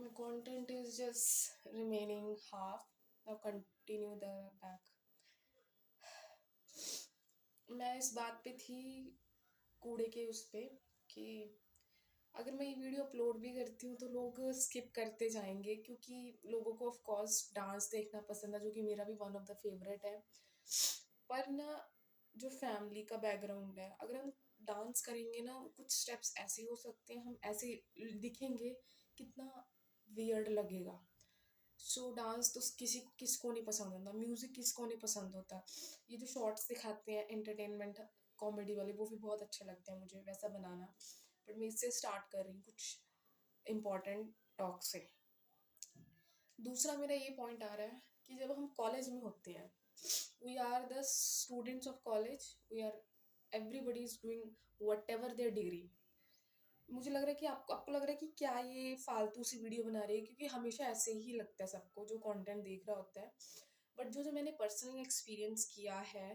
My content is just remaining half. Now continue the back. मैं इस बात पे थी कूड़े के उस पे कि अगर मैं ये वीडियो अपलोड भी करती हूँ तो लोग स्किप करते जाएंगे क्योंकि लोगों को ऑफ कोर्स डांस देखना पसंद है, जो कि मेरा भी वन ऑफ द फेवरेट है। पर ना, जो फैमिली का बैकग्राउंड है, अगर हम डांस करेंगे ना, कुछ स्टेप्स ऐसे हो सकते हैं, हम ऐसे दिखेंगे, कितना वियर्ड लगेगा। सो डांस तो किसको नहीं पसंद होता, म्यूजिक किसको नहीं पसंद होता। ये जो शॉर्ट्स दिखाते हैं एंटरटेनमेंट कॉमेडी वाले, वो भी बहुत अच्छे लगते हैं मुझे वैसा बनाना। बट मैं इससे स्टार्ट कर रही हूँ कुछ इम्पोर्टेंट टॉक से। दूसरा मेरा ये पॉइंट आ रहा है कि जब हम कॉलेज में होते हैं, we are the students of college, we are everybody is doing whatever their degree. मुझे लग रहा है कि आपको लग रहा है कि क्या ये फालतू सी वीडियो बना रही है, क्योंकि हमेशा ऐसे ही लगता है सबको जो कंटेंट देख रहा होता है। बट जो जो मैंने पर्सनली एक्सपीरियंस किया है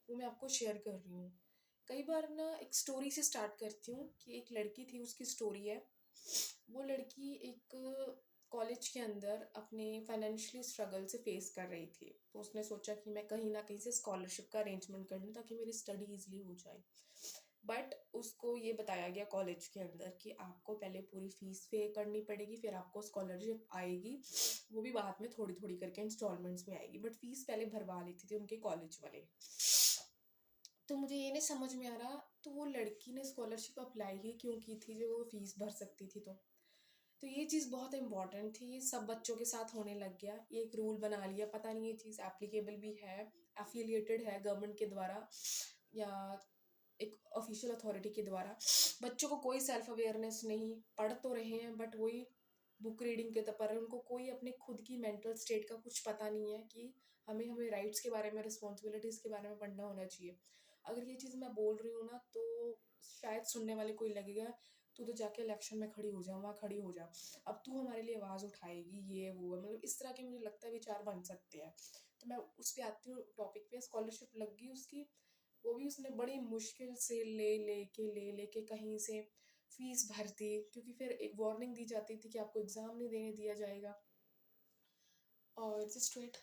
वो मैं आपको शेयर कर रही हूँ। कई बार ना एक स्टोरी से स्टार्ट करती हूँ कि एक लड़की थी, उसकी स्टोरी है। वो लड़की एक कॉलेज के अंदर अपने फाइनेंशियली स्ट्रगल से फेस कर रही थी, तो उसने सोचा कि मैं कहीं ना कहीं से स्कॉलरशिप का अरेंजमेंट कर लूँ ताकि मेरी स्टडी इजली हो जाए। बट उसको ये बताया गया कॉलेज के अंदर कि आपको पहले पूरी फीस पे करनी पड़ेगी, फिर आपको स्कॉलरशिप आएगी, वो भी बाद में थोड़ी थोड़ी करके इंस्टॉलमेंट्स में आएगी, बट फीस पहले भरवा लेती थी उनके कॉलेज वाले। तो मुझे ये नहीं समझ में आ रहा, तो वो लड़की ने स्कॉलरशिप अप्लाई ही क्यों की थी जो वो फीस भर सकती थी। तो ये चीज़ बहुत इंपॉर्टेंट थी, ये सब बच्चों के साथ होने लग गया, ये एक रूल बना लिया। पता नहीं ये चीज़ एप्लीकेबल भी है, एफिलिएटेड है गवर्नमेंट के द्वारा या एक ऑफिशियल अथॉरिटी के द्वारा। बच्चों को कोई सेल्फ अवेयरनेस नहीं, पढ़ तो रहे हैं बट वही बुक रीडिंग के पर उनको कोई अपने खुद की मेंटल स्टेट का कुछ पता नहीं है कि हमें हमें राइट्स के बारे में, रिस्पॉन्सिबिलिटीज़ के बारे में पढ़ना होना चाहिए। अगर ये चीज़ मैं बोल रही हूँ ना, तो शायद सुनने वाले कोई लगेगा तू तो जाके इलेक्शन में खड़ी हो जा, वहाँ खड़ी हो जा, अब तू हमारे लिए आवाज़ उठाएगी, ये वो है, मतलब इस तरह के मुझे लगता है विचार बन सकते हैं। तो मैं उस पर आती हूँ टॉपिक पे। स्कॉलरशिप लग गई उसकी, वो भी उसने बड़ी मुश्किल से ले लेके कहीं से फीस भरती, क्योंकि फिर एक वार्निंग दी जाती थी कि आपको एग्ज़ाम नहीं देने दिया जाएगा, और जस्ट वेट,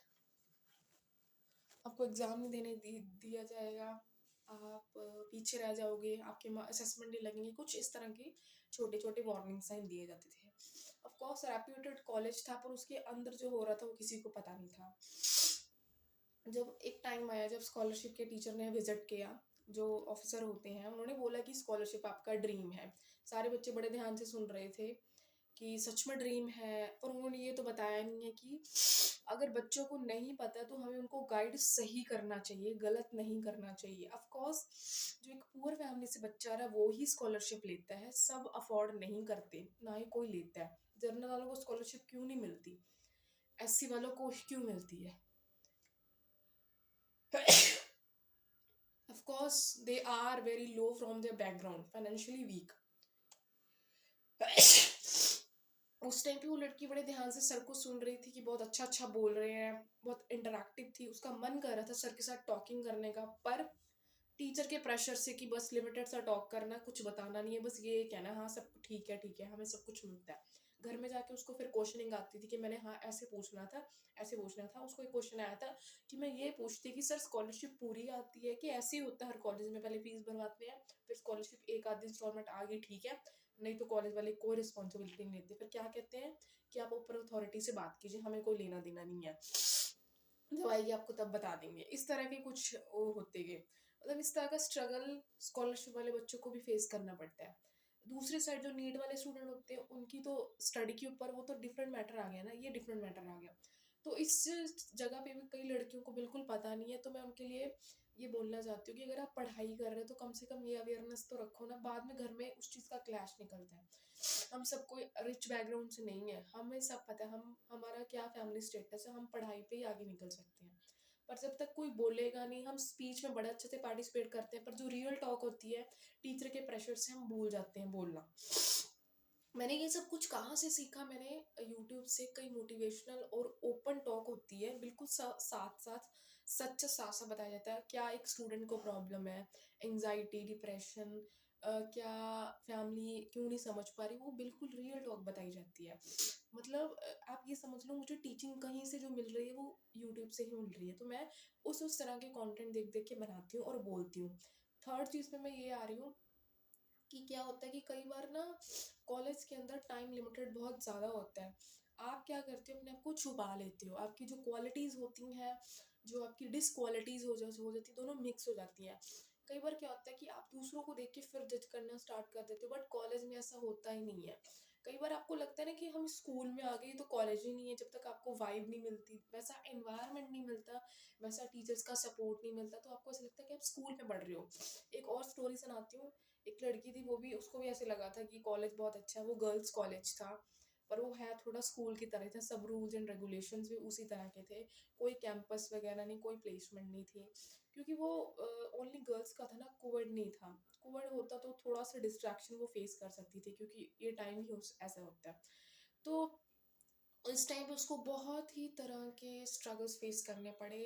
आपको एग्ज़ाम नहीं दिया जाएगा, आप पीछे रह जाओगे, आपके असेसमेंट नहीं लगेंगे, कुछ इस तरह की छोटे छोटे वार्निंग साइन दिए जाते थे। ऑफ कोर्स रेप्यूटेड कॉलेज था, पर उसके अंदर जो हो रहा था वो किसी को पता नहीं था। जब एक टाइम आया जब स्कॉलरशिप के टीचर ने विजिट किया, जो ऑफिसर होते हैं, उन्होंने बोला कि स्कॉलरशिप आपका ड्रीम है। सारे बच्चे बड़े ध्यान से सुन रहे थे कि सच में ड्रीम है, पर उन्होंने ये तो बताया नहीं है कि अगर बच्चों को नहीं पता तो हमें उनको गाइड सही करना चाहिए, गलत नहीं करना चाहिए। ऑफ कोर्स जो एक पुअर फैमिली से बच्चा रहा है वो ही स्कॉलरशिप लेता है, सब अफोर्ड नहीं करते, ना ही कोई लेता है। जनरल वालों को स्कॉलरशिप क्यों नहीं मिलती, एससी वालों को क्यों मिलती है? Of course, they are very low from their background, financially weak. उस टाइम पे वो लड़की बड़े ध्यान से सर को सुन रही थी कि बहुत अच्छा अच्छा बोल रहे हैं, बहुत इंटरैक्टिव थी, उसका मन कर रहा था सर के साथ टॉकिंग करने का, पर टीचर के प्रेशर से कि बस लिमिटेड सा टॉक करना, कुछ बताना नहीं है, बस ये कहना हाँ सब ठीक है, हमें सब कुछ मिलता है। घर में जाके उसको फिर क्वेश्चनिंग आती थी कि मैंने हाँ ऐसे पूछना था, ऐसे पूछना था। उसको एक क्वेश्चन आया था कि मैं ये पूछती कि सर स्कॉलरशिप पूरी आती है कि ऐसे ही होता है हर कॉलेज में, पहले फीस भरवाते हैं फिर स्कॉलरशिप एक आधी इंस्टॉलमेंट आ गई ठीक है, नहीं तो कॉलेज वाले कोई रिस्पॉन्सिबिलिटी नहीं लेते। फिर क्या कहते हैं कि आप ऊपर अथॉरिटी से बात कीजिए, हमें कोई लेना देना नहीं है, जब आएगी आपको तब बता देंगे। इस तरह के कुछ वो होते गए, मतलब इस तरह का स्ट्रगल स्कॉलरशिप वाले बच्चों को भी फेस करना पड़ता है। दूसरी साइड जो नीड वाले स्टूडेंट होते हैं उनकी तो स्टडी के ऊपर वो तो डिफरेंट मैटर आ गया ना, ये डिफरेंट मैटर आ गया। तो इस जगह पे भी कई लड़कियों को बिल्कुल पता नहीं है, तो मैं उनके लिए ये बोलना चाहती हूँ कि अगर आप पढ़ाई कर रहे हो तो कम से कम ये अवेयरनेस तो रखो ना, बाद में घर में उस चीज़ का क्लैश निकलता है। हम सब कोई रिच बैकग्राउंड से नहीं है, हमें सब पता है हम हमारा क्या फैमिली स्टेटस है, हम पढ़ाई पे ही आगे निकल सकते हैं। पर जब तक कोई बोलेगा नहीं, हम स्पीच में बड़े अच्छे से पार्टिसिपेट करते हैं, पर जो रियल टॉक होती है टीचर के प्रेशर से हम भूल जाते हैं बोलना। मैंने ये सब कुछ कहाँ से सीखा? मैंने यूट्यूब से। कई मोटिवेशनल और ओपन टॉक होती है, बिल्कुल साथ साथ सच साफ साफ बताया जाता है क्या एक स्टूडेंट को प्रॉब्लम है, एंजाइटी, डिप्रेशन, क्या फैमिली क्यों नहीं समझ पा रही, वो बिल्कुल रियल टॉक बताई जाती है। मतलब आप ये समझ लो मुझे टीचिंग कहीं से जो मिल रही है वो यूट्यूब से ही मिल रही है, तो मैं उस तरह के कंटेंट देख देख के बनाती हूँ और बोलती हूँ। थर्ड चीज़ पे मैं ये आ रही हूँ कि क्या होता है कि कई बार ना कॉलेज के अंदर टाइम लिमिटेड बहुत ज़्यादा होता है। आप क्या करते हो, अपने आप को छुपा लेते हो, आपकी जो क्वालिटीज़ होती हैं, जो आपकी डिसक्वालिटीज़ हो जाती दोनों मिक्स हो जाती हैं। कई बार क्या होता है कि आप दूसरों को देख के फिर जज करना स्टार्ट कर देते हो, बट कॉलेज में ऐसा होता ही नहीं है। कई बार आपको लगता है ना कि हम स्कूल में आ गए तो कॉलेज ही नहीं है, जब तक आपको वाइब नहीं मिलती, वैसा एनवायरनमेंट नहीं मिलता, वैसा टीचर्स का सपोर्ट नहीं मिलता, तो आपको ऐसा लगता है कि आप स्कूल में पढ़ रहे हो। एक और स्टोरी सुनाती हूँ। एक लड़की थी, वो भी, उसको भी ऐसे लगा था कि कॉलेज बहुत अच्छा है, वो गर्ल्स कॉलेज था, पर वो है थोड़ा स्कूल की तरह था, सब रूल्स एंड रेगुलेशंस भी उसी तरह के थे, कोई कैंपस वगैरह नहीं, कोई प्लेसमेंट नहीं थी, क्योंकि वो ओनली गर्ल्स का था ना, कोविड नहीं था। कोविड होता तो थोड़ा सा डिस्ट्रैक्शन वो फेस कर सकती थी, क्योंकि ये टाइम ही ऐसा होता है। तो इस टाइम पे उसको बहुत ही तरह के स्ट्रगल्स फेस करने पड़े।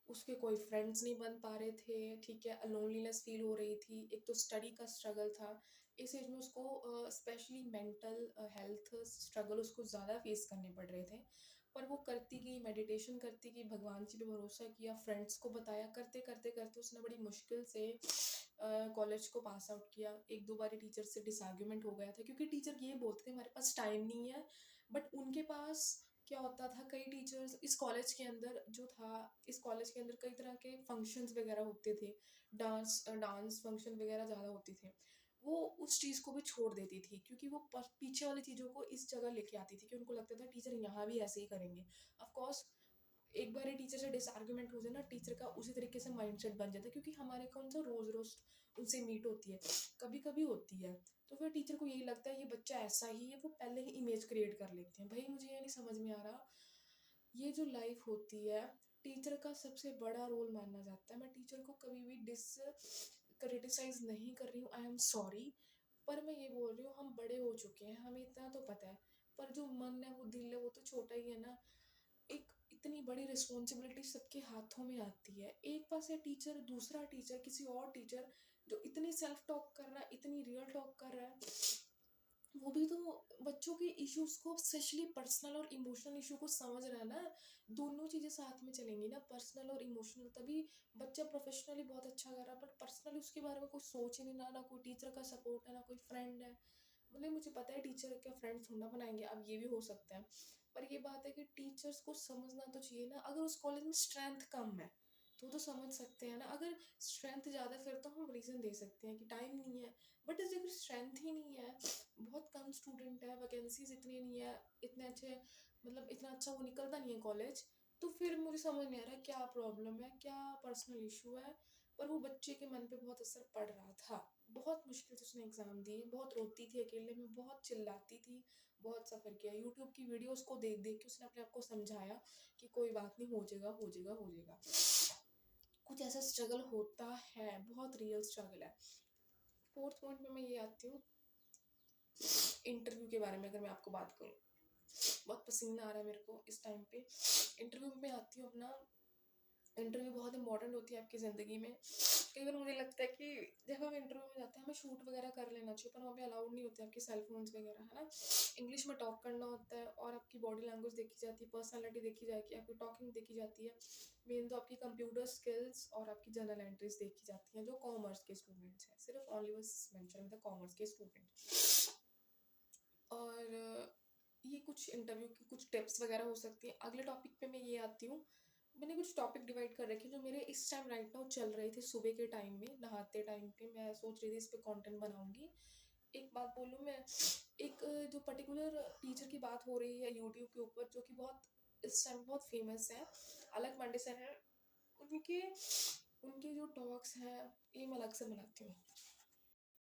उसके कोई फ्रेंड्स नहीं बन पा रहे थे, ठीक है, लोनलीनेस फील हो रही थी, एक तो स्टडी का स्ट्रगल था। इस एज में उसको स्पेशली मेंटल हेल्थ स्ट्रगल उसको ज़्यादा फेस करने पड़ रहे थे। पर वो करती गई, मेडिटेशन करती गई, भगवान जी पे भरोसा किया, फ्रेंड्स को बताया, करते करते करते उसने बड़ी मुश्किल से कॉलेज को पास आउट किया। एक दो बारी टीचर से डिसआर्ग्यूमेंट हो गया था, क्योंकि टीचर ये बोलते थे हमारे पास टाइम नहीं है, बट उनके पास क्या होता था, कई टीचर्स इस कॉलेज के अंदर जो था, इस कॉलेज के अंदर कई तरह के फंक्शंस वगैरह होते थे, डांस फंक्शन वगैरह ज़्यादा होते थे, वो उस चीज़ को भी छोड़ देती थी, क्योंकि वो पीछे वाली चीज़ों को इस जगह लेके आती थी, कि उनको लगता था टीचर यहाँ भी ऐसे ही करेंगे। ऑफ कोर्स एक बार टीचर से डिसआर्ग्यूमेंट हो जाए ना, टीचर का उसी तरीके से माइंडसेट बन जाता है, क्योंकि हमारे कौन सा रोज रोज उनसे मीट होती है, कभी कभी होती है, तो फिर टीचर को यही लगता है ये बच्चा ऐसा ही है, वो पहले ही इमेज क्रिएट कर लेते हैं। भाई मुझे ये नहीं समझ में आ रहा, ये जो लाइफ होती है, टीचर का सबसे बड़ा रोल माना जाता है। मैं टीचर को कभी भी क्रिटिसाइज नहीं कर रही हूँ, आई एम सॉरी, पर मैं ये बोल रही हूँ हम बड़े हो चुके हैं, हमें इतना तो पता है, पर जो मन है, वो दिल है, वो तो छोटा ही है ना। एक इतनी बड़ी रिस्पॉन्सिबिलिटी सबके हाथों में आती है, एक पास है टीचर, दूसरा टीचर, किसी और टीचर जो इतनी सेल्फ टॉक कर रहा है, इतनी रियल टॉक कर रहा है, वो भी तो बच्चों के इश्यूज को, स्पेशली पर्सनल और इमोशनल इशू को समझ रहा है ना। दोनों चीजें साथ में चलेंगी ना, पर्सनल और इमोशनल, तभी बच्चा प्रोफेशनली बहुत अच्छा कर रहा है, बट पर्सनली उसके बारे में कुछ सोच ही नहीं रहा, ना कोई टीचर का सपोर्ट है, ना कोई फ्रेंड है। मतलब मुझे पता है टीचर के फ्रेंड्स थोड़ा बनाएंगे, अब ये भी हो सकता है, पर ये बात है कि टीचर्स को समझना तो चाहिए ना। अगर उस कॉलेज में स्ट्रेंथ कम है तो समझ सकते हैं ना, अगर स्ट्रेंथ ज़्यादा फिर तो हम रीज़न दे सकते हैं कि टाइम नहीं है, बट अगर स्ट्रेंथ ही नहीं है, बहुत कम स्टूडेंट है, वैकेंसीज इतनी नहीं है, इतने अच्छे, मतलब इतना अच्छा वो निकलता नहीं है कॉलेज, तो फिर मुझे समझ नहीं आ रहा क्या प्रॉब्लम है, क्या पर्सनल इशू है। पर वो बच्चे के मन पे बहुत असर पड़ रहा था, बहुत मुश्किल से उसने एग्ज़ाम दिए, बहुत रोती थी अकेले में, बहुत चिल्लाती थी, बहुत सफ़र किया। यूट्यूब की वीडियोस को देख देख के उसने अपने आप को समझाया कि कोई बात नहीं, हो जाएगा हो जाएगा हो जाएगा। कुछ ऐसा स्ट्रगल होता है, बहुत रियल स्ट्रगल है। फोर्थ पॉइंट में मैं ये आती हूँ, इंटरव्यू के बारे में अगर मैं आपको बात करूँ, बहुत पसीना आ रहा है मेरे को इस टाइम पे। इंटरव्यू में आती हूँ अपना, इंटरव्यू बहुत इंपॉर्टेंट होती है आपकी ज़िंदगी में। कई बार मुझे लगता है कि जब हम इंटरव्यू में जाते हैं हमें शूट वगैरह कर लेना चाहिए, पर वहाँ पे अलाउड नहीं होते आपके सेल फोन्स वगैरह, है ना। इंग्लिश में टॉक करना होता है, और आपकी बॉडी लैंग्वेज देखी जाती है, पर्सनालिटी देखी जाएगी, आपकी टॉकिंग देखी जाती है, मेन तो आपकी कंप्यूटर स्किल्स और आपकी जर्नल एंट्रीज देखी जाती हैं, जो कॉमर्स के स्टूडेंट्स हैं, सिर्फ ओनली बस मेंशन विद द कॉमर्स के स्टूडेंट। और ये कुछ इंटरव्यू की कुछ टिप्स वगैरह हो सकती हैं। अगले टॉपिक पे मैं ये आती हूँ, मैंने कुछ टॉपिक डिवाइड कर रखे जो मेरे इस टाइम राइट नाउ चल रहे थे, सुबह के टाइम में नहाते टाइम पे मैं सोच रही थी इस पे कंटेंट बनाऊंगी। एक बात बोलूँ मैं, एक जो पर्टिकुलर टीचर की बात हो रही है यूट्यूब के ऊपर, जो कि बहुत इस टाइम बहुत फेमस है, अलग पांडे सर है, उनके उनके जो टॉक्स हैं ये मैं अलग से बनाती हूँ।